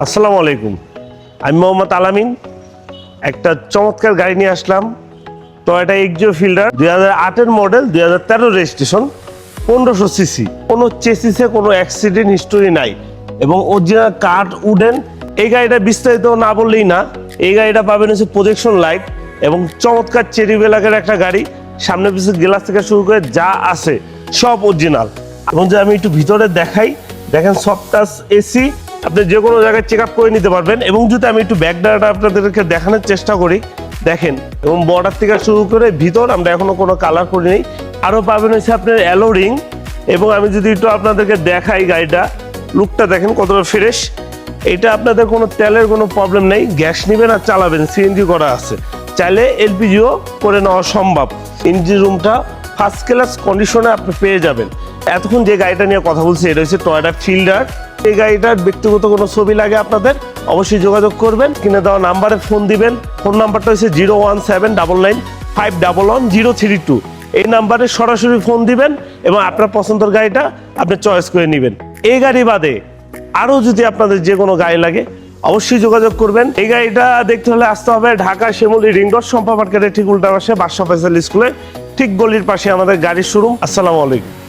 আসসালামু আলাইকুম। আমি মোহাম্মদ আলামিন। একটা চমৎকার গাড়ি নিয়ে আসলাম, টয়োটা এক্সিও ফিল্ডার 2008-এর মডেল, 2013 রেজিস্ট্রেশন, 1500 সিসি। কোনো চেসিসে কোনো অ্যাক্সিডেন্ট হিস্টোরি নাই এবং অরিজিনাল কাঠ উডেন। এই গাড়িটা বিস্তারিত না বললেই না। এই গাড়িটা পাবেন হচ্ছে প্রজেকশন লাইট এবং চমৎকার চেরি বেলাকের একটা গাড়ি। সামনে পিছনে গ্লাস থেকে শুরু করে যা আছে সব অরিজিনাল। এবং যে আমি একটু ভিতরে দেখাই, দেখেন সফট টাচ এসি, আপনি যে কোনো জায়গায় চেক আপ করে নিতে পারবেন। এবং যদি আমি একটু ব্যাক ডাটা আপনাদেরকে দেখানোর চেষ্টা করি, দেখেন এবং বর্ডার থেকে শুরু করে ভিতর আমরা এখনো কোনো কালার করি নেই। আরও পাবেন হচ্ছে আপনার অ্যালো রিং। এবং আমি যদি একটু আপনাদেরকে দেখাই গাড়িটা লুকটা দেখেন কতটা ফ্রেশ। এটা আপনাদের কোনো তেলের কোনো প্রবলেম নেই, গ্যাস নেবেন আর চালাবেন, সিএনজি করা আছে, চাইলে এলপিজিও করে নেওয়া সম্ভব। ইঞ্জিন রুমটা ফার্স্ট ক্লাস কন্ডিশনে আপনি পেয়ে যাবেন। এতক্ষণ যে গাড়িটা নিয়ে কথা বলছি এটা হচ্ছে টয়োটা ফিল্ডার। এই গাড়িটার ব্যক্তিগত কোনো ছবি লাগে আপনাদের, অবশ্যই যোগাযোগ করবেন। কিনে দেওয়া নাম্বারে ফোন দিবেন। ফোন নাম্বারটা হচ্ছে 01799511032। এই নাম্বারে সরাসরি ফোন দিবেন এবং আপনার পছন্দের গাড়িটা আপনি চয়েস করে নেবেন। এই গাড়ি বাদে আরও যদি আপনাদের যে কোনো গাড়ি লাগে অবশ্যই যোগাযোগ করবেন। এই গাড়িটা দেখতে হলে আসতে হবে ঢাকা শিমুলী রিং রোড সম্পা মার্কেটের ঠিক উল্টা পাশে বাদশা ফয়সাল স্কুলের ঠিক গলির পাশে আমাদের গাড়ির শোরুম। আসসালামু আলাইকুম।